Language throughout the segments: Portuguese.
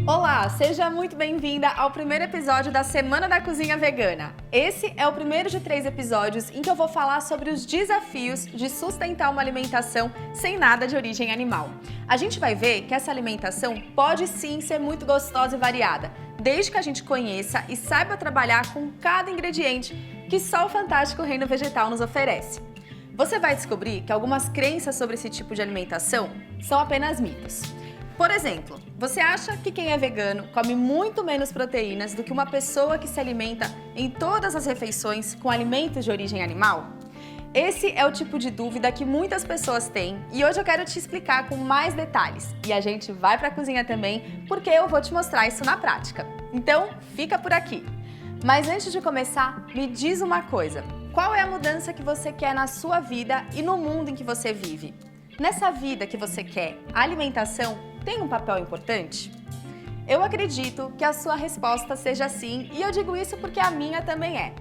Olá, seja muito bem-vinda ao primeiro episódio da Semana da Cozinha Vegana. Esse é o primeiro de 3 episódios em que eu vou falar sobre os desafios de sustentar uma alimentação sem nada de origem animal. A gente vai ver que essa alimentação pode sim ser muito gostosa e variada, desde que a gente conheça e saiba trabalhar com cada ingrediente que só o fantástico reino vegetal nos oferece. Você vai descobrir que algumas crenças sobre esse tipo de alimentação são apenas mitos. Por exemplo, você acha que quem é vegano come muito menos proteínas do que uma pessoa que se alimenta em todas as refeições com alimentos de origem animal? Esse é o tipo de dúvida que muitas pessoas têm e hoje eu quero te explicar com mais detalhes. E a gente vai para a cozinha também, porque eu vou te mostrar isso na prática. Então, fica por aqui. Mas antes de começar, me diz uma coisa. Qual é a mudança que você quer na sua vida e no mundo em que você vive? Nessa vida que você quer, a alimentação tem um papel importante? Eu acredito que a sua resposta seja sim, e eu digo isso porque a minha também é.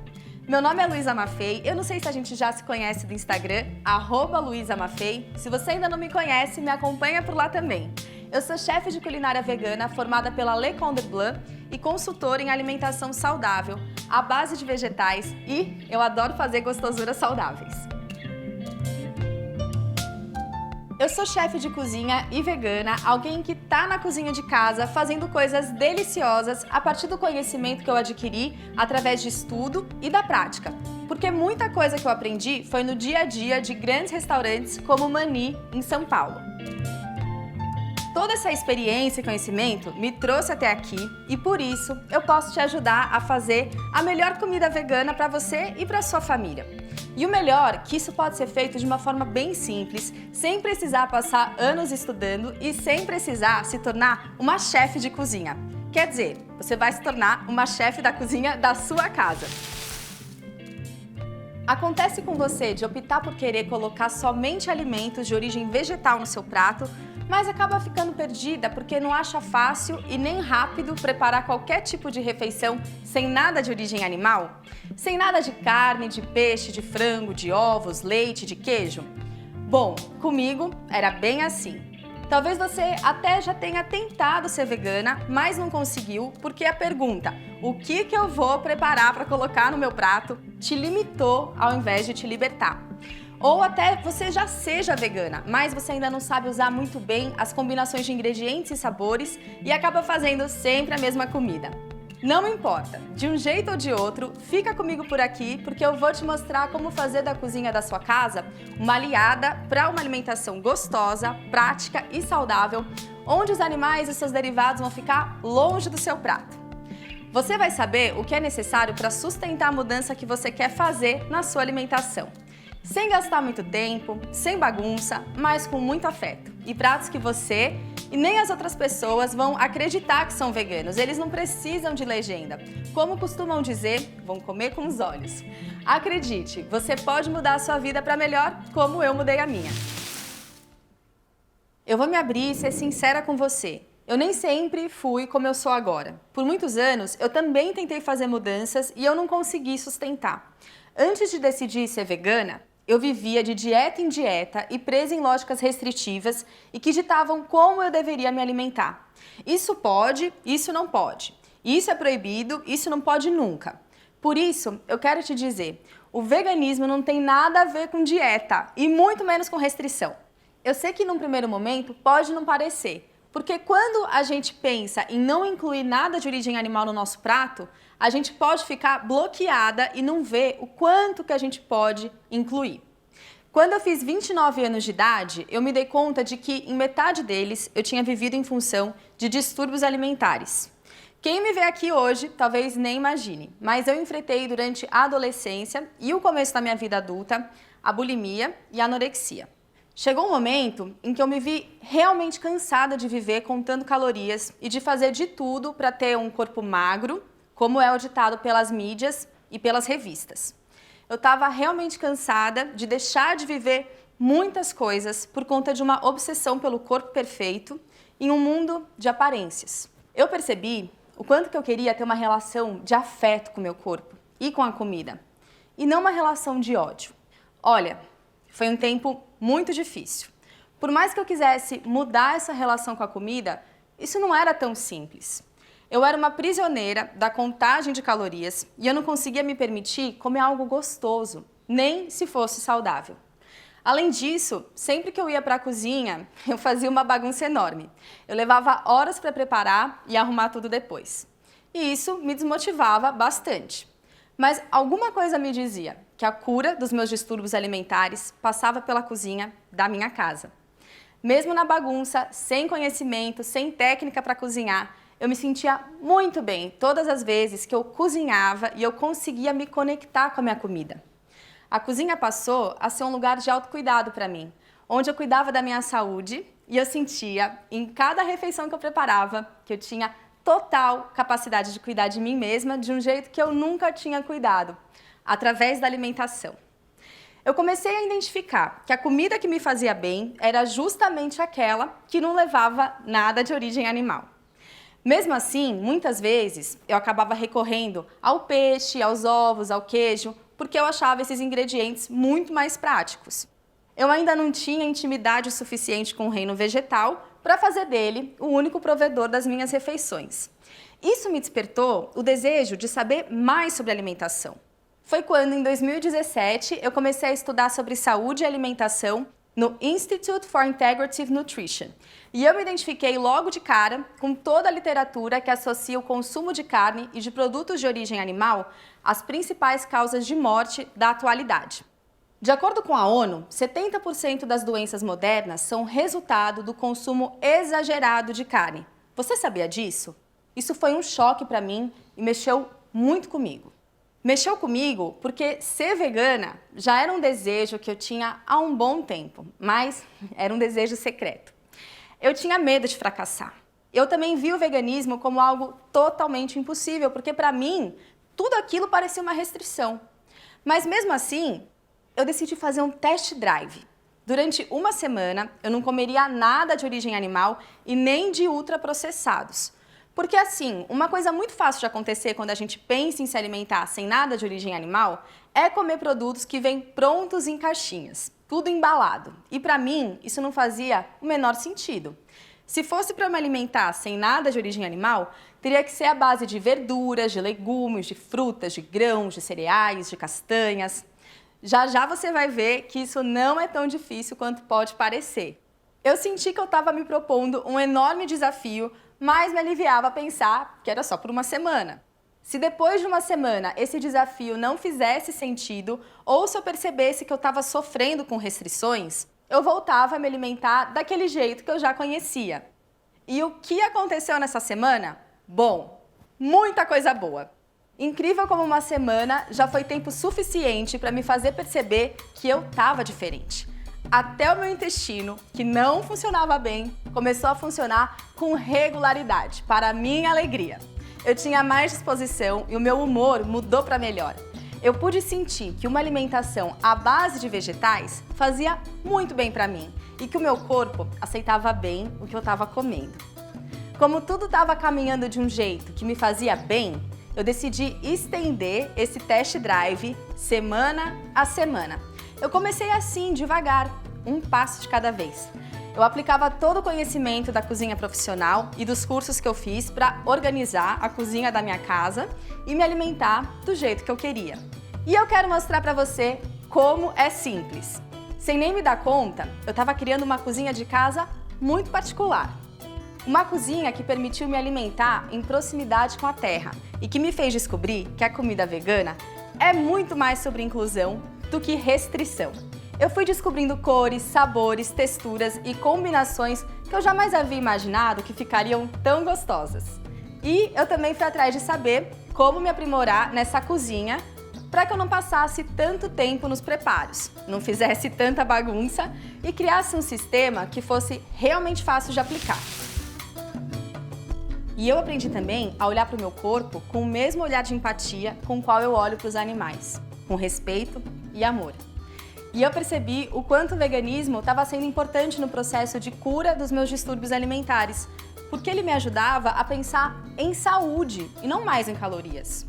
Meu nome é Luísa Maffei, eu não sei se a gente já se conhece do Instagram, @LuisaMaffei. Se você ainda não me conhece, me acompanha por lá também. Eu sou chefe de culinária vegana formada pela Le Cordon Bleu e consultora em alimentação saudável, à base de vegetais, e eu adoro fazer gostosuras saudáveis. Eu sou chefe de cozinha e vegana, alguém que tá na cozinha de casa fazendo coisas deliciosas a partir do conhecimento que eu adquiri através de estudo e da prática. Porque muita coisa que eu aprendi foi no dia a dia de grandes restaurantes como o Mani, em São Paulo. Toda essa experiência e conhecimento me trouxe até aqui e por isso eu posso te ajudar a fazer a melhor comida vegana para você e para sua família. E o melhor, que isso pode ser feito de uma forma bem simples, sem precisar passar anos estudando e sem precisar se tornar uma chefe de cozinha. Quer dizer, você vai se tornar uma chefe da cozinha da sua casa. Acontece com você de optar por querer colocar somente alimentos de origem vegetal no seu prato, mas acaba ficando perdida porque não acha fácil e nem rápido preparar qualquer tipo de refeição sem nada de origem animal? Sem nada de carne, de peixe, de frango, de ovos, leite, de queijo? Bom, comigo era bem assim. Talvez você até já tenha tentado ser vegana, mas não conseguiu porque a pergunta "o que eu vou preparar para colocar no meu prato?" te limitou ao invés de te libertar. Ou até você já seja vegana, mas você ainda não sabe usar muito bem as combinações de ingredientes e sabores e acaba fazendo sempre a mesma comida. Não me importa, de um jeito ou de outro, fica comigo por aqui porque eu vou te mostrar como fazer da cozinha da sua casa uma aliada para uma alimentação gostosa, prática e saudável, onde os animais e seus derivados vão ficar longe do seu prato. Você vai saber o que é necessário para sustentar a mudança que você quer fazer na sua alimentação. Sem gastar muito tempo, sem bagunça, mas com muito afeto. E pratos que você e nem as outras pessoas vão acreditar que são veganos. Eles não precisam de legenda. Como costumam dizer, vão comer com os olhos. Acredite, você pode mudar a sua vida para melhor, como eu mudei a minha. Eu vou me abrir e ser sincera com você. Eu nem sempre fui como eu sou agora. Por muitos anos, eu também tentei fazer mudanças e eu não consegui sustentar. Antes de decidir ser vegana, eu vivia de dieta em dieta e presa em lógicas restritivas e que ditavam como eu deveria me alimentar. Isso pode, isso não pode. Isso é proibido, isso não pode nunca. Por isso, eu quero te dizer, o veganismo não tem nada a ver com dieta e muito menos com restrição. Eu sei que num primeiro momento pode não parecer, porque quando a gente pensa em não incluir nada de origem animal no nosso prato, a gente pode ficar bloqueada e não ver o quanto que a gente pode incluir. Quando eu fiz 29 anos de idade, eu me dei conta de que em metade deles eu tinha vivido em função de distúrbios alimentares. Quem me vê aqui hoje talvez nem imagine, mas eu enfrentei durante a adolescência e o começo da minha vida adulta a bulimia e a anorexia. Chegou um momento em que eu me vi realmente cansada de viver contando calorias e de fazer de tudo para ter um corpo magro, como é o ditado pelas mídias e pelas revistas. Eu estava realmente cansada de deixar de viver muitas coisas por conta de uma obsessão pelo corpo perfeito em um mundo de aparências. Eu percebi o quanto que eu queria ter uma relação de afeto com o meu corpo e com a comida, e não uma relação de ódio. Olha, foi um tempo muito difícil. Por mais que eu quisesse mudar essa relação com a comida, isso não era tão simples. Eu era uma prisioneira da contagem de calorias e eu não conseguia me permitir comer algo gostoso, nem se fosse saudável. Além disso, sempre que eu ia para a cozinha, eu fazia uma bagunça enorme. Eu levava horas para preparar e arrumar tudo depois. E isso me desmotivava bastante. Mas alguma coisa me dizia que a cura dos meus distúrbios alimentares passava pela cozinha da minha casa. Mesmo na bagunça, sem conhecimento, sem técnica para cozinhar, eu me sentia muito bem todas as vezes que eu cozinhava e eu conseguia me conectar com a minha comida. A cozinha passou a ser um lugar de autocuidado para mim, onde eu cuidava da minha saúde e eu sentia, em cada refeição que eu preparava, que eu tinha total capacidade de cuidar de mim mesma de um jeito que eu nunca tinha cuidado, através da alimentação. Eu comecei a identificar que a comida que me fazia bem era justamente aquela que não levava nada de origem animal. Mesmo assim, muitas vezes eu acabava recorrendo ao peixe, aos ovos, ao queijo, porque eu achava esses ingredientes muito mais práticos. Eu ainda não tinha intimidade suficiente com o reino vegetal para fazer dele o único provedor das minhas refeições. Isso me despertou o desejo de saber mais sobre alimentação. Foi quando, em 2017, eu comecei a estudar sobre saúde e alimentação no Institute for Integrative Nutrition. E eu me identifiquei logo de cara com toda a literatura que associa o consumo de carne e de produtos de origem animal às principais causas de morte da atualidade. De acordo com a ONU, 70% das doenças modernas são resultado do consumo exagerado de carne. Você sabia disso? Isso foi um choque para mim e mexeu muito comigo. Mexeu comigo porque ser vegana já era um desejo que eu tinha há um bom tempo, mas era um desejo secreto. Eu tinha medo de fracassar. Eu também vi o veganismo como algo totalmente impossível, porque para mim tudo aquilo parecia uma restrição. Mas mesmo assim, eu decidi fazer um test drive. Durante uma semana, eu não comeria nada de origem animal e nem de ultraprocessados. Porque assim, uma coisa muito fácil de acontecer quando a gente pensa em se alimentar sem nada de origem animal é comer produtos que vêm prontos em caixinhas, tudo embalado. E para mim, isso não fazia o menor sentido. Se fosse para me alimentar sem nada de origem animal, teria que ser à base de verduras, de legumes, de frutas, de grãos, de cereais, de castanhas. Já já você vai ver que isso não é tão difícil quanto pode parecer. Eu senti que eu estava me propondo um enorme desafio, mas me aliviava pensar que era só por uma semana. Se depois de uma semana esse desafio não fizesse sentido, ou se eu percebesse que eu estava sofrendo com restrições, eu voltava a me alimentar daquele jeito que eu já conhecia. E o que aconteceu nessa semana? Bom, muita coisa boa. Incrível como uma semana já foi tempo suficiente para me fazer perceber que eu estava diferente. Até o meu intestino, que não funcionava bem, começou a funcionar com regularidade, para a minha alegria. Eu tinha mais disposição e o meu humor mudou para melhor. Eu pude sentir que uma alimentação à base de vegetais fazia muito bem para mim e que o meu corpo aceitava bem o que eu estava comendo. Como tudo estava caminhando de um jeito que me fazia bem, eu decidi estender esse test drive semana a semana. Eu comecei assim, devagar, um passo de cada vez. Eu aplicava todo o conhecimento da cozinha profissional e dos cursos que eu fiz para organizar a cozinha da minha casa e me alimentar do jeito que eu queria. E eu quero mostrar para você como é simples. Sem nem me dar conta, eu estava criando uma cozinha de casa muito particular. Uma cozinha que permitiu me alimentar em proximidade com a terra e que me fez descobrir que a comida vegana é muito mais sobre inclusão do que restrição. Eu fui descobrindo cores, sabores, texturas e combinações que eu jamais havia imaginado que ficariam tão gostosas. E eu também fui atrás de saber como me aprimorar nessa cozinha para que eu não passasse tanto tempo nos preparos, não fizesse tanta bagunça e criasse um sistema que fosse realmente fácil de aplicar. E eu aprendi também a olhar para o meu corpo com o mesmo olhar de empatia com o qual eu olho para os animais, com respeito e amor. E eu percebi o quanto o veganismo estava sendo importante no processo de cura dos meus distúrbios alimentares, porque ele me ajudava a pensar em saúde e não mais em calorias.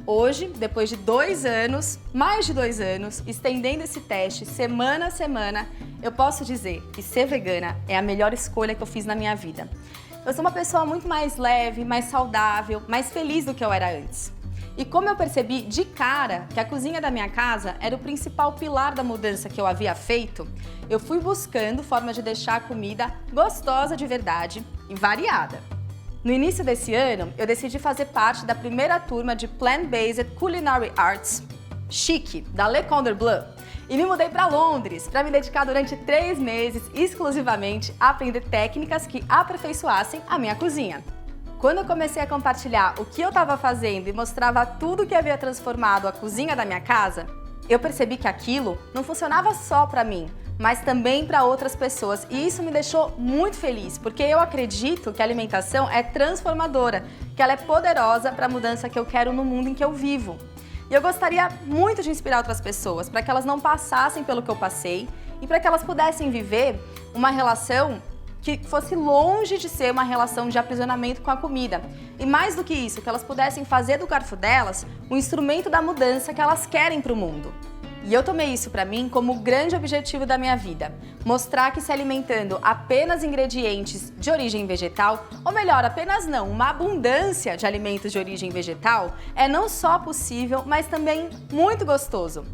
Hoje, depois de 2 anos, mais de 2 anos, estendendo esse teste semana a semana, eu posso dizer que ser vegana é a melhor escolha que eu fiz na minha vida. Eu sou uma pessoa muito mais leve, mais saudável, mais feliz do que eu era antes. E como eu percebi de cara que a cozinha da minha casa era o principal pilar da mudança que eu havia feito, eu fui buscando formas de deixar a comida gostosa de verdade e variada. No início desse ano, eu decidi fazer parte da primeira turma de Plant-Based Culinary Arts, chique, da Le Cordon Bleu, e me mudei para Londres para me dedicar durante 3 meses exclusivamente a aprender técnicas que aperfeiçoassem a minha cozinha. Quando eu comecei a compartilhar o que eu estava fazendo e mostrava tudo que havia transformado a cozinha da minha casa, eu percebi que aquilo não funcionava só para mim, mas também para outras pessoas, e isso me deixou muito feliz, porque eu acredito que a alimentação é transformadora, que ela é poderosa para a mudança que eu quero no mundo em que eu vivo. E eu gostaria muito de inspirar outras pessoas para que elas não passassem pelo que eu passei e para que elas pudessem viver uma relação que fosse longe de ser uma relação de aprisionamento com a comida. E mais do que isso, que elas pudessem fazer do garfo delas um instrumento da mudança que elas querem para o mundo. E eu tomei isso para mim como o grande objetivo da minha vida, mostrar que se alimentando apenas ingredientes de origem vegetal, ou melhor, apenas não, uma abundância de alimentos de origem vegetal, é não só possível, mas também muito gostoso.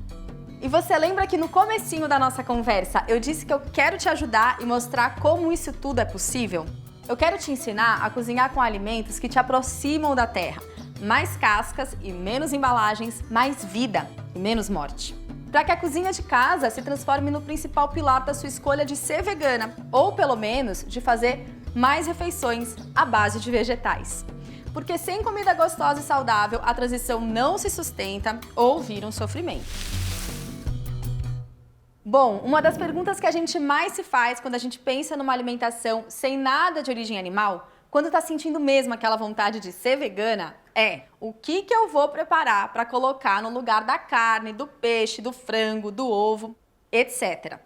E você lembra que no comecinho da nossa conversa eu disse que eu quero te ajudar e mostrar como isso tudo é possível? Eu quero te ensinar a cozinhar com alimentos que te aproximam da terra, mais cascas e menos embalagens, mais vida e menos morte. Para que a cozinha de casa se transforme no principal pilar da sua escolha de ser vegana, ou pelo menos de fazer mais refeições à base de vegetais. Porque sem comida gostosa e saudável, a transição não se sustenta ou vira um sofrimento. Bom, uma das perguntas que a gente mais se faz quando a gente pensa numa alimentação sem nada de origem animal, quando está sentindo mesmo aquela vontade de ser vegana, é o que eu vou preparar para colocar no lugar da carne, do peixe, do frango, do ovo, etc.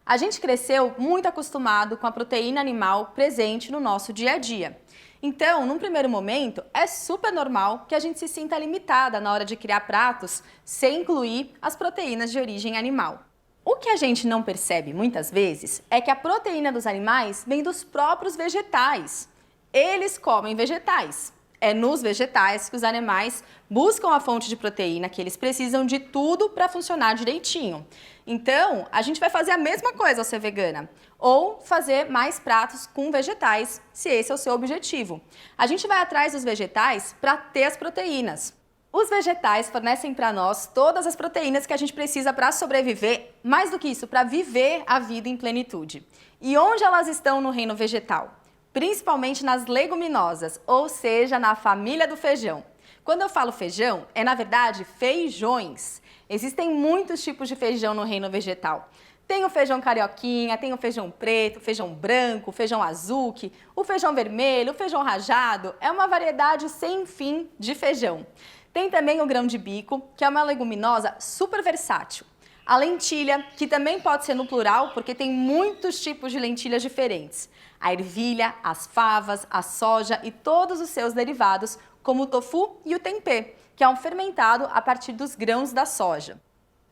A gente cresceu muito acostumado com a proteína animal presente no nosso dia a dia. Então, num primeiro momento, é super normal que a gente se sinta limitada na hora de criar pratos sem incluir as proteínas de origem animal. O que a gente não percebe muitas vezes é que a proteína dos animais vem dos próprios vegetais. Eles comem vegetais. É nos vegetais que os animais buscam a fonte de proteína que eles precisam de tudo para funcionar direitinho. Então, a gente vai fazer a mesma coisa ao ser vegana, ou fazer mais pratos com vegetais, se esse é o seu objetivo. A gente vai atrás dos vegetais para ter as proteínas. Os vegetais fornecem para nós todas as proteínas que a gente precisa para sobreviver, mais do que isso, para viver a vida em plenitude. E onde elas estão no reino vegetal? Principalmente nas leguminosas, ou seja, na família do feijão. Quando eu falo feijão, é na verdade feijões. Existem muitos tipos de feijão no reino vegetal. Tem o feijão carioquinha, tem o feijão preto, o feijão branco, o feijão azuki, o feijão vermelho, o feijão rajado. É uma variedade sem fim de feijão. Tem também o grão de bico, que é uma leguminosa super versátil. A lentilha, que também pode ser no plural, porque tem muitos tipos de lentilhas diferentes. A ervilha, as favas, a soja e todos os seus derivados, como o tofu e o tempê, que é um fermentado a partir dos grãos da soja.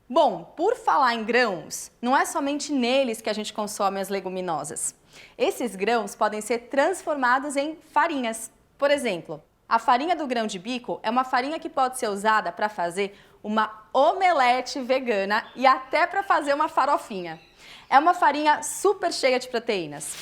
Bom, por falar em grãos, não é somente neles que a gente consome as leguminosas. Esses grãos podem ser transformados em farinhas. Por exemplo, a farinha do grão de bico é uma farinha que pode ser usada para fazer uma omelete vegana e até para fazer uma farofinha. É uma farinha super cheia de proteínas.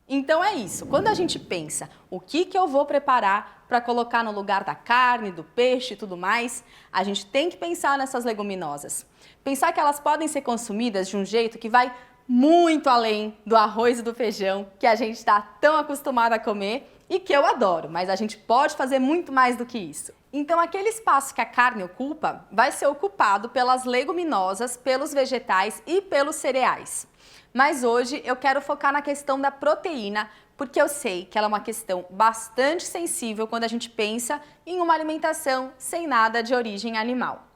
Então é isso, quando a gente pensa o que eu vou preparar para colocar no lugar da carne, do peixe e tudo mais, a gente tem que pensar nessas leguminosas. Pensar que elas podem ser consumidas de um jeito que vai muito além do arroz e do feijão que a gente está tão acostumado a comer e que eu adoro, mas a gente pode fazer muito mais do que isso. Então aquele espaço que a carne ocupa vai ser ocupado pelas leguminosas, pelos vegetais e pelos cereais. Mas hoje eu quero focar na questão da proteína, porque eu sei que ela é uma questão bastante sensível quando a gente pensa em uma alimentação sem nada de origem animal.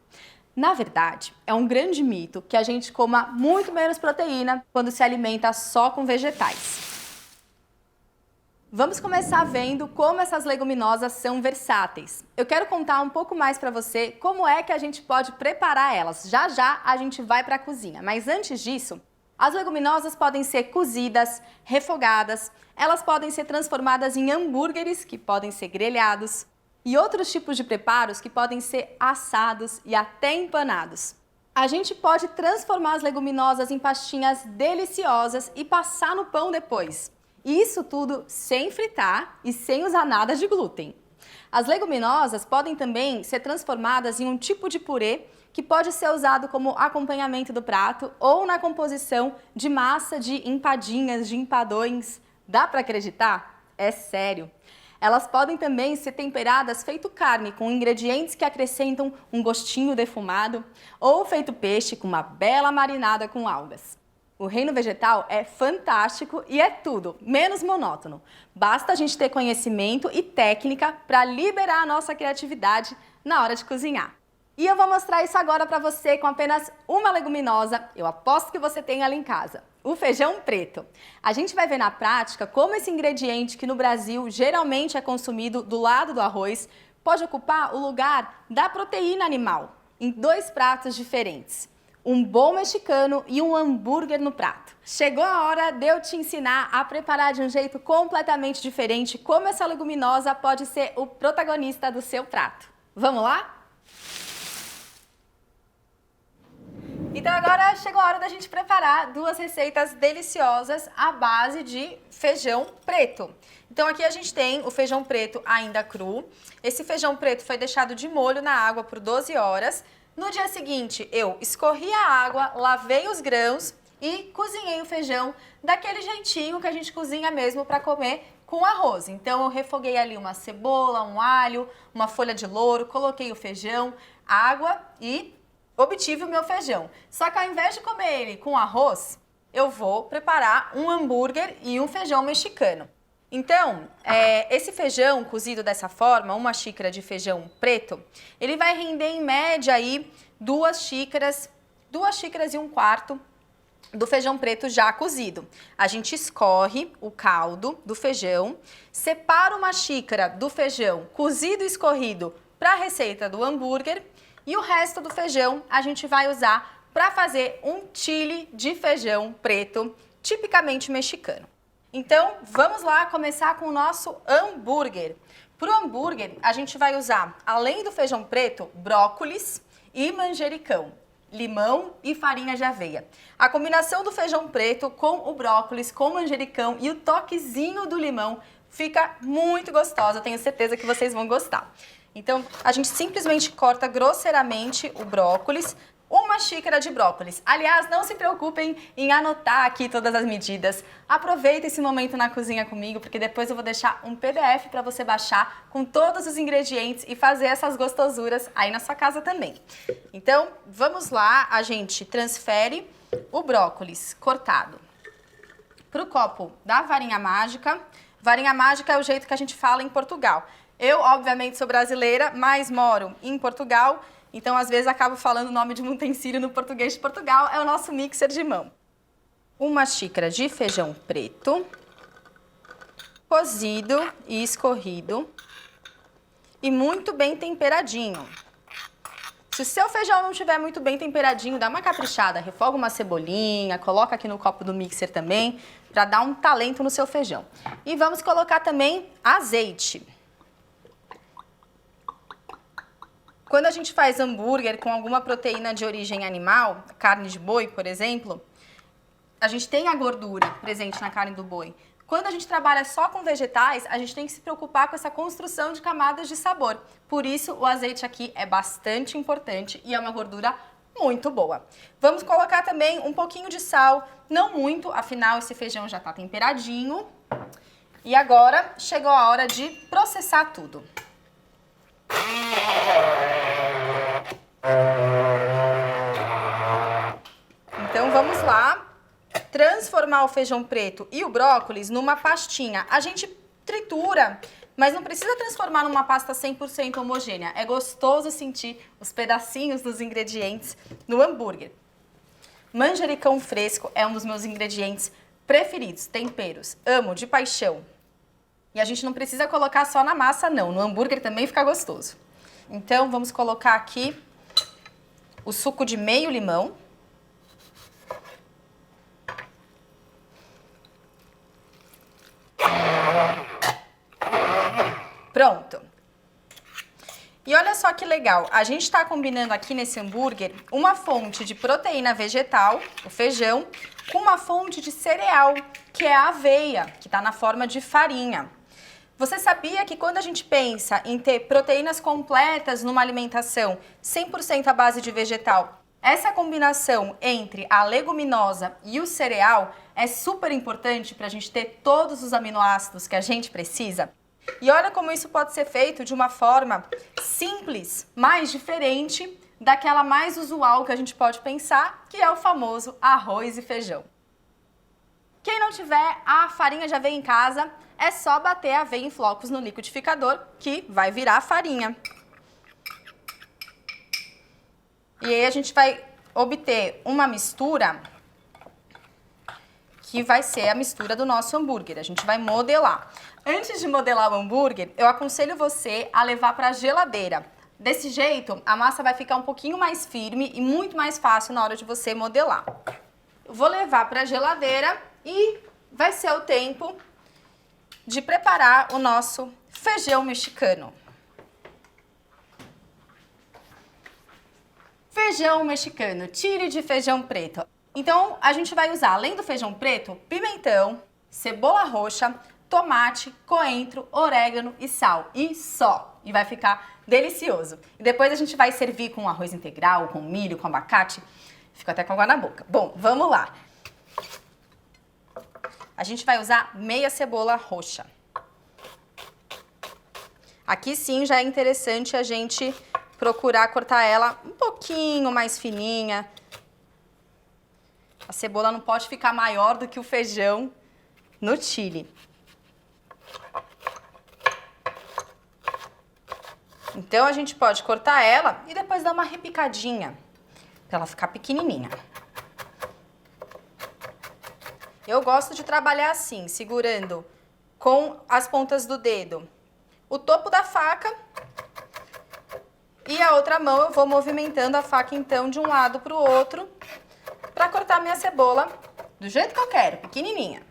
Na verdade, é um grande mito que a gente coma muito menos proteína quando se alimenta só com vegetais. Vamos começar vendo como essas leguminosas são versáteis. Eu quero contar um pouco mais para você como é que a gente pode preparar elas. Já já a gente vai para a cozinha, mas antes disso, As leguminosas podem ser cozidas, refogadas, elas podem ser transformadas em hambúrgueres, que podem ser grelhados, e outros tipos de preparos que podem ser assados e até empanados. A gente pode transformar as leguminosas em pastinhas deliciosas e passar no pão depois. E isso tudo sem fritar e sem usar nada de glúten. As leguminosas podem também ser transformadas em um tipo de purê que pode ser usado como acompanhamento do prato ou na composição de massa de empadinhas, de empadões. Dá para acreditar? É sério. Elas podem também ser temperadas feito carne, com ingredientes que acrescentam um gostinho defumado, ou feito peixe com uma bela marinada com algas. O reino vegetal é fantástico e é tudo, menos monótono. Basta a gente ter conhecimento e técnica para liberar a nossa criatividade na hora de cozinhar. E eu vou mostrar isso agora para você com apenas uma leguminosa, eu aposto que você tem ela em casa, o feijão preto. A gente vai ver na prática como esse ingrediente que no Brasil geralmente é consumido do lado do arroz pode ocupar o lugar da proteína animal em 2 pratos diferentes. Um bom mexicano e um hambúrguer no prato. Chegou a hora de eu te ensinar a preparar de um jeito completamente diferente como essa leguminosa pode ser o protagonista do seu prato. Vamos lá? Então agora chegou a hora da gente preparar 2 receitas deliciosas à base de feijão preto. Então aqui a gente tem o feijão preto ainda cru. Esse feijão preto foi deixado de molho na água por 12 horas. No dia seguinte eu escorri a água, lavei os grãos e cozinhei o feijão daquele jeitinho que a gente cozinha mesmo para comer com arroz. Então eu refoguei ali uma cebola, um alho, uma folha de louro, coloquei o feijão, água e obtive o meu feijão. Só que ao invés de comer ele com arroz, eu vou preparar um hambúrguer e um feijão mexicano. Então, esse feijão cozido dessa forma, 1 xícara de feijão preto, ele vai render em média aí 2 xícaras e 1/4 do feijão preto já cozido. A gente escorre o caldo do feijão, separa 1 xícara do feijão cozido e escorrido para a receita do hambúrguer e o resto do feijão a gente vai usar para fazer um chile de feijão preto, tipicamente mexicano. Então, vamos lá começar com o nosso hambúrguer. Para o hambúrguer, a gente vai usar, além do feijão preto, brócolis e manjericão, limão e farinha de aveia. A combinação do feijão preto com o brócolis, com o manjericão e o toquezinho do limão fica muito gostosa, eu tenho certeza que vocês vão gostar. Então, a gente simplesmente corta grosseiramente o brócolis, 1 xícara de brócolis. Aliás, não se preocupem em anotar aqui todas as medidas. Aproveita esse momento na cozinha comigo, porque depois eu vou deixar um PDF para você baixar com todos os ingredientes e fazer essas gostosuras aí na sua casa também. Então, vamos lá, a gente transfere o brócolis cortado para o copo da varinha mágica. Varinha mágica é o jeito que a gente fala em Portugal. Eu, obviamente, sou brasileira, mas moro em Portugal, então às vezes acabo falando o nome de um utensílio no português de Portugal, é o nosso mixer de mão. 1 xícara de feijão preto, cozido e escorrido e muito bem temperadinho. Se o seu feijão não estiver muito bem temperadinho, dá uma caprichada, refoga uma cebolinha, coloca aqui no copo do mixer também, para dar um talento no seu feijão. E vamos colocar também azeite. Quando a gente faz hambúrguer com alguma proteína de origem animal, carne de boi, por exemplo, a gente tem a gordura presente na carne do boi. Quando a gente trabalha só com vegetais, a gente tem que se preocupar com essa construção de camadas de sabor. Por isso, o azeite aqui é bastante importante e é uma gordura muito boa. Vamos colocar também um pouquinho de sal, não muito, afinal esse feijão já está temperadinho. E agora chegou a hora de processar tudo. Então vamos lá transformar o feijão preto e o brócolis numa pastinha. A gente tritura, mas não precisa transformar numa pasta 100% homogênea. É gostoso sentir os pedacinhos dos ingredientes no hambúrguer. Manjericão fresco é um dos meus ingredientes preferidos, temperos. Amo de paixão. E a gente não precisa colocar só na massa, não. No hambúrguer também fica gostoso. Então, vamos colocar aqui o suco de meio limão. Pronto. E olha só que legal, a gente está combinando aqui nesse hambúrguer uma fonte de proteína vegetal, o feijão, com uma fonte de cereal, que é a aveia, que está na forma de farinha. Você sabia que quando a gente pensa em ter proteínas completas numa alimentação 100% à base de vegetal, essa combinação entre a leguminosa e o cereal é super importante para a gente ter todos os aminoácidos que a gente precisa? E olha como isso pode ser feito de uma forma simples, mas diferente daquela mais usual que a gente pode pensar, que é o famoso arroz e feijão. Quem não tiver a farinha de aveia em casa, é só bater a aveia em flocos no liquidificador, que vai virar farinha. E aí a gente vai obter uma mistura que vai ser a mistura do nosso hambúrguer. A gente vai modelar. Antes de modelar o hambúrguer, eu aconselho você a levar para a geladeira. Desse jeito, a massa vai ficar um pouquinho mais firme e muito mais fácil na hora de você modelar. Eu vou levar para a geladeira e vai ser o tempo de preparar o nosso feijão mexicano. Feijão mexicano, tire de feijão preto. Então, a gente vai usar, além do feijão preto, pimentão, cebola roxa, tomate, coentro, orégano e sal. E só. E vai ficar delicioso. E depois a gente vai servir com arroz integral, com milho, com abacate. Fico até com água na boca. Bom, vamos lá. A gente vai usar meia cebola roxa. Aqui sim já é interessante a gente procurar cortar ela um pouquinho mais fininha. A cebola não pode ficar maior do que o feijão no chili. Então a gente pode cortar ela e depois dar uma repicadinha para ela ficar pequenininha. Eu gosto de trabalhar assim, segurando com as pontas do dedo o topo da faca e a outra mão eu vou movimentando a faca então de um lado para o outro para cortar minha cebola do jeito que eu quero, pequenininha.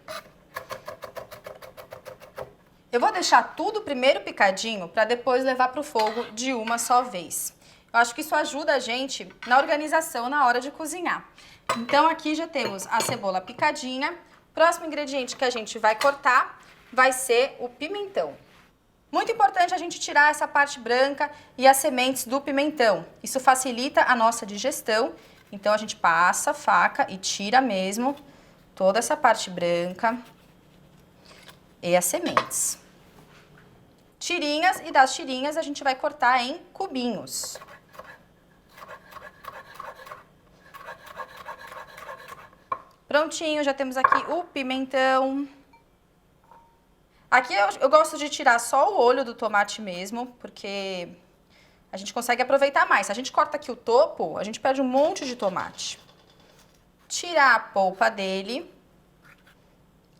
Eu vou deixar tudo primeiro picadinho para depois levar para o fogo de uma só vez. Eu acho que isso ajuda a gente na organização na hora de cozinhar. Então aqui já temos a cebola picadinha. Próximo ingrediente que a gente vai cortar vai ser o pimentão. Muito importante a gente tirar essa parte branca e as sementes do pimentão. Isso facilita a nossa digestão. Então a gente passa a faca e tira mesmo toda essa parte branca e as sementes. Tirinhas, e das tirinhas a gente vai cortar em cubinhos. Prontinho, já temos aqui o pimentão. Aqui eu gosto de tirar só o olho do tomate mesmo, porque a gente consegue aproveitar mais. Se a gente corta aqui o topo, a gente perde um monte de tomate. Tirar a polpa dele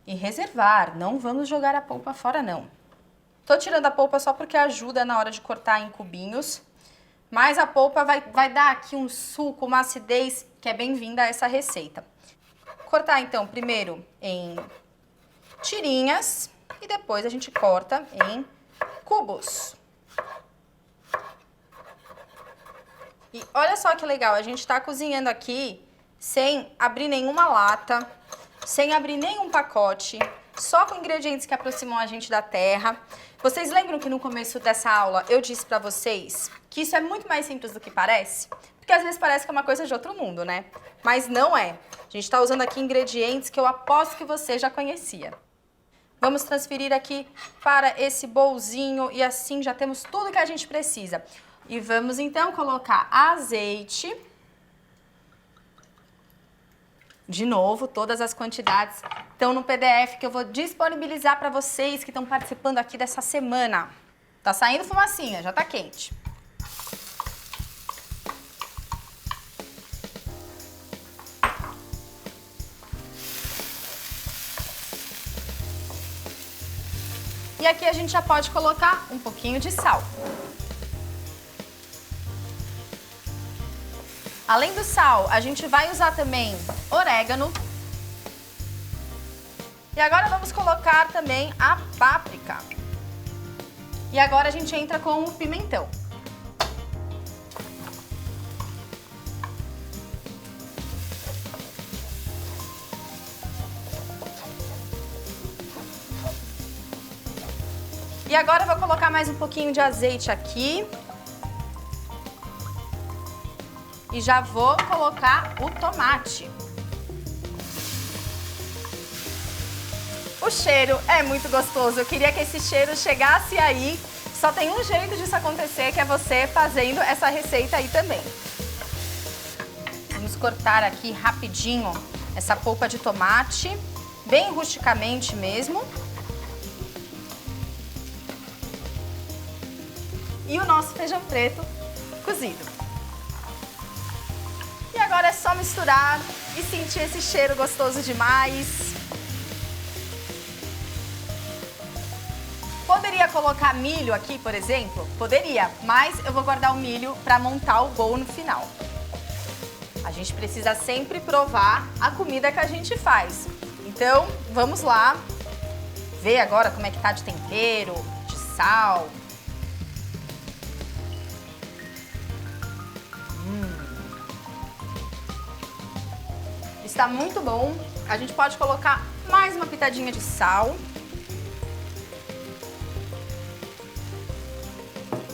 e reservar. Não vamos jogar a polpa fora, não. Tô tirando a polpa só porque ajuda na hora de cortar em cubinhos. Mas a polpa vai dar aqui um suco, uma acidez que é bem-vinda a essa receita. Cortar então primeiro em tirinhas e depois a gente corta em cubos. E olha só que legal, a gente tá cozinhando aqui sem abrir nenhuma lata, sem abrir nenhum pacote, só com ingredientes que aproximam a gente da terra. Vocês lembram que no começo dessa aula eu disse pra vocês que isso é muito mais simples do que parece? Porque às vezes parece que é uma coisa de outro mundo, né? Mas não é. A gente tá usando aqui ingredientes que eu aposto que você já conhecia. Vamos transferir aqui para esse bolzinho e assim já temos tudo que a gente precisa. E vamos então colocar azeite. De novo, todas as quantidades estão no PDF que eu vou disponibilizar para vocês que estão participando aqui dessa semana. Tá saindo fumacinha, já tá quente. E aqui a gente já pode colocar um pouquinho de sal. Além do sal, a gente vai usar também orégano. E agora vamos colocar também a páprica. E agora a gente entra com o pimentão. E agora eu vou colocar mais um pouquinho de azeite aqui. E já vou colocar o tomate. O cheiro é muito gostoso. Eu queria que esse cheiro chegasse aí. Só tem um jeito disso acontecer, que é você fazendo essa receita aí também. Vamos cortar aqui rapidinho essa polpa de tomate, bem rusticamente mesmo. E o nosso feijão preto cozido. E agora é só misturar e sentir esse cheiro gostoso demais. Poderia colocar milho aqui, por exemplo? Poderia, mas eu vou guardar o milho para montar o bowl no final. A gente precisa sempre provar a comida que a gente faz. Então, vamos lá ver agora como é que tá de tempero, de sal. Está muito bom. A gente pode colocar mais uma pitadinha de sal.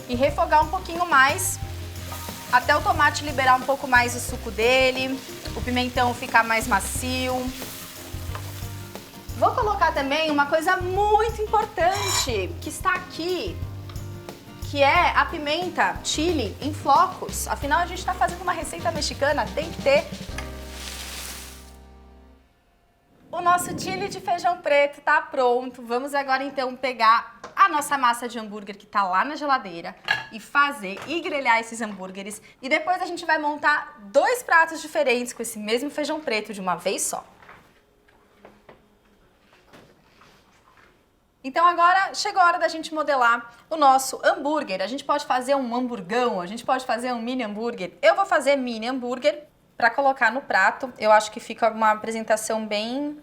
E refogar um pouquinho mais, até o tomate liberar um pouco mais o suco dele, o pimentão ficar mais macio. Vou colocar também uma coisa muito importante que está aqui, que é a pimenta chile em flocos. Afinal, a gente está fazendo uma receita mexicana, tem que ter. O nosso chile de feijão preto tá pronto. Vamos agora então pegar a nossa massa de hambúrguer que tá lá na geladeira e fazer e grelhar esses hambúrgueres. E depois a gente vai montar 2 pratos diferentes com esse mesmo feijão preto de uma vez só. Então agora chegou a hora da gente modelar o nosso hambúrguer. A gente pode fazer um hamburgão, a gente pode fazer um mini hambúrguer. Eu vou fazer mini hambúrguer para colocar no prato. Eu acho que fica uma apresentação bem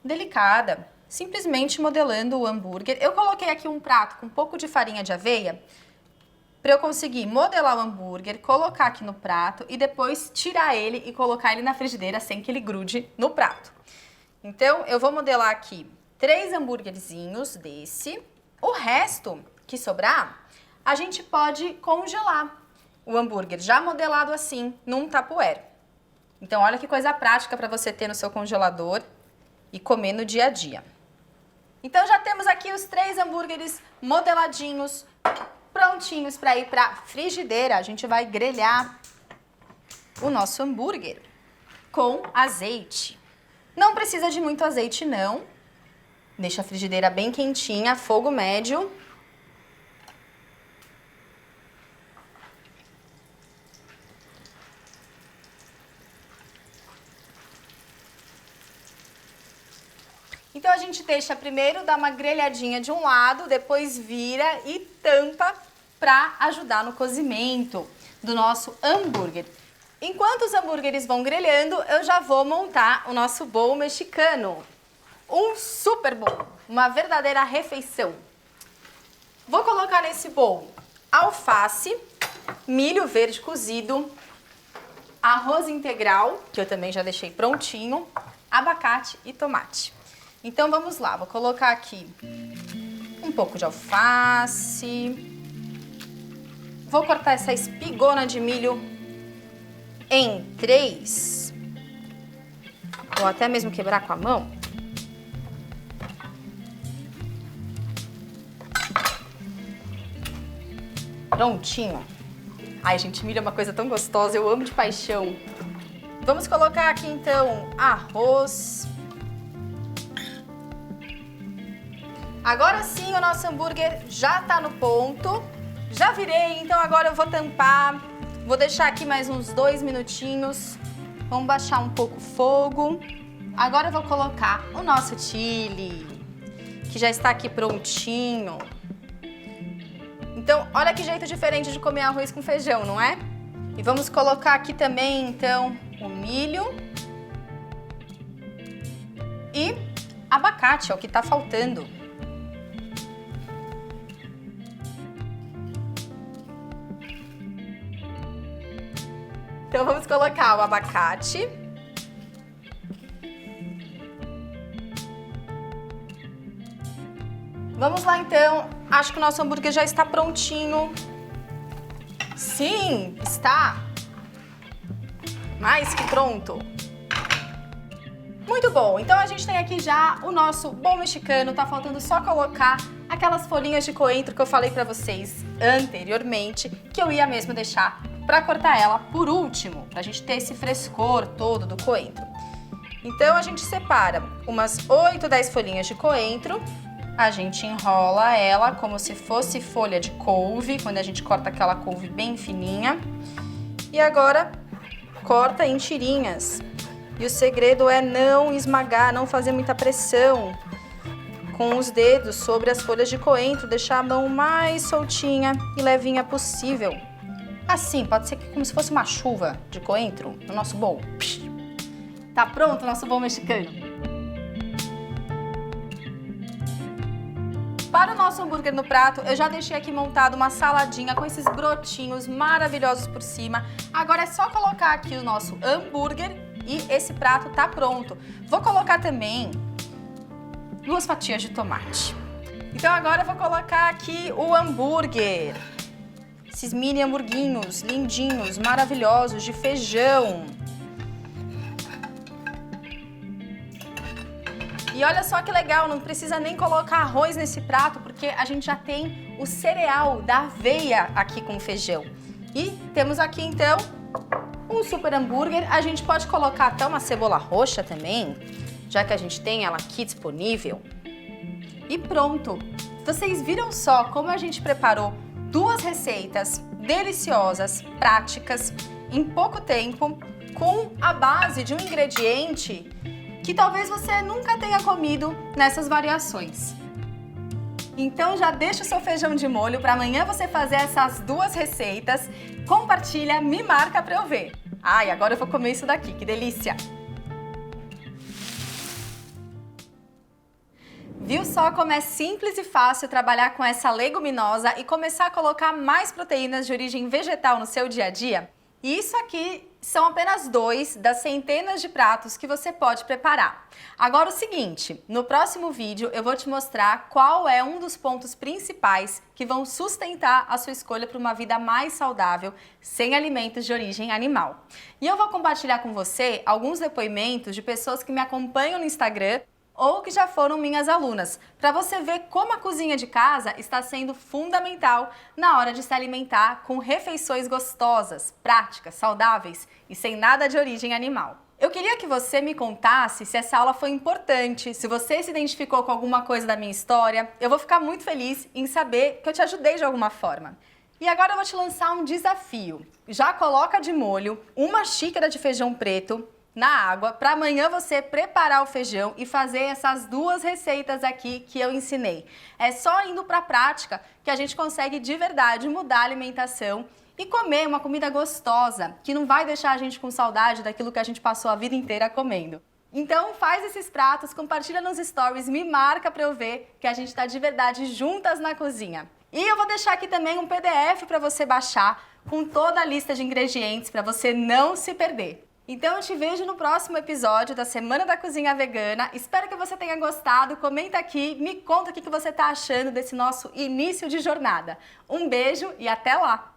delicada, simplesmente modelando o hambúrguer. Eu coloquei aqui um prato com um pouco de farinha de aveia para eu conseguir modelar o hambúrguer, colocar aqui no prato e depois tirar ele e colocar ele na frigideira sem que ele grude no prato. Então, eu vou modelar aqui 3 hambúrguerzinhos desse. O resto que sobrar, a gente pode congelar o hambúrguer já modelado assim, num Tupperware. Então, olha que coisa prática para você ter no seu congelador e comer no dia a dia. Então, já temos aqui os 3 hambúrgueres modeladinhos, prontinhos para ir para a frigideira. A gente vai grelhar o nosso hambúrguer com azeite. Não precisa de muito azeite, não. Deixa a frigideira bem quentinha, fogo médio. Então a gente deixa primeiro dar uma grelhadinha de um lado, depois vira e tampa para ajudar no cozimento do nosso hambúrguer. Enquanto os hambúrgueres vão grelhando, eu já vou montar o nosso bowl mexicano. Um super bowl, uma verdadeira refeição. Vou colocar nesse bowl alface, milho verde cozido, arroz integral, que eu também já deixei prontinho, abacate e tomate. Então vamos lá, vou colocar aqui um pouco de alface. Vou cortar essa espigona de milho em 3. Vou até mesmo quebrar com a mão. Prontinho. Ai, gente, milho é uma coisa tão gostosa, eu amo de paixão. Vamos colocar aqui então arroz. Agora sim o nosso hambúrguer já tá no ponto. Já virei, então agora eu vou tampar. Vou deixar aqui mais uns 2 minutinhos. Vamos baixar um pouco o fogo. Agora eu vou colocar o nosso chile, que já está aqui prontinho. Então, olha que jeito diferente de comer arroz com feijão, não é? E vamos colocar aqui também, então, o milho e abacate, é o que tá faltando. Então vamos colocar o abacate. Vamos lá então, acho que o nosso hambúrguer já está prontinho. Sim, está mais que pronto. Muito bom, então a gente tem aqui já o nosso bom mexicano, tá faltando só colocar aquelas folhinhas de coentro que eu falei pra vocês anteriormente, que eu ia mesmo deixar pra cortar ela por último, pra gente ter esse frescor todo do coentro. Então a gente separa umas 8, 10 folhinhas de coentro, a gente enrola ela como se fosse folha de couve, quando a gente corta aquela couve bem fininha. E agora corta em tirinhas. E o segredo é não esmagar, não fazer muita pressão com os dedos sobre as folhas de coentro, deixar a mão mais soltinha e levinha possível. Assim, pode ser como se fosse uma chuva de coentro no nosso bowl. Tá pronto o nosso bowl mexicano? Para o nosso hambúrguer no prato, eu já deixei aqui montado uma saladinha com esses brotinhos maravilhosos por cima. Agora é só colocar aqui o nosso hambúrguer e esse prato tá pronto. Vou colocar também 2 fatias de tomate. Então agora eu vou colocar aqui o hambúrguer. Esses mini hamburguinhos lindinhos, maravilhosos, de feijão. E olha só que legal, não precisa nem colocar arroz nesse prato, porque a gente já tem o cereal da aveia aqui com feijão. E temos aqui então um super hambúrguer. A gente pode colocar até uma cebola roxa também, já que a gente tem ela aqui disponível. E pronto! Vocês viram só como a gente preparou 2 receitas deliciosas, práticas, em pouco tempo, com a base de um ingrediente que talvez você nunca tenha comido nessas variações. Então já deixa o seu feijão de molho para amanhã você fazer essas 2 receitas, compartilha, me marca para eu ver. Ai, agora eu vou comer isso daqui, que delícia! Viu só como é simples e fácil trabalhar com essa leguminosa e começar a colocar mais proteínas de origem vegetal no seu dia a dia? E isso aqui são apenas 2 das centenas de pratos que você pode preparar. Agora o seguinte, no próximo vídeo eu vou te mostrar qual é um dos pontos principais que vão sustentar a sua escolha para uma vida mais saudável, sem alimentos de origem animal. E eu vou compartilhar com você alguns depoimentos de pessoas que me acompanham no Instagram ou que já foram minhas alunas, para você ver como a cozinha de casa está sendo fundamental na hora de se alimentar com refeições gostosas, práticas, saudáveis e sem nada de origem animal. Eu queria que você me contasse se essa aula foi importante, se você se identificou com alguma coisa da minha história. Eu vou ficar muito feliz em saber que eu te ajudei de alguma forma. E agora eu vou te lançar um desafio. Já coloca de molho 1 xícara de feijão preto na água, para amanhã você preparar o feijão e fazer essas 2 receitas aqui que eu ensinei. É só indo para a prática que a gente consegue de verdade mudar a alimentação e comer uma comida gostosa, que não vai deixar a gente com saudade daquilo que a gente passou a vida inteira comendo. Então faz esses pratos, compartilha nos stories, me marca para eu ver que a gente está de verdade juntas na cozinha. E eu vou deixar aqui também um PDF para você baixar com toda a lista de ingredientes para você não se perder. Então eu te vejo no próximo episódio da Semana da Cozinha Vegana. Espero que você tenha gostado. Comenta aqui, me conta o que você está achando desse nosso início de jornada. Um beijo e até lá!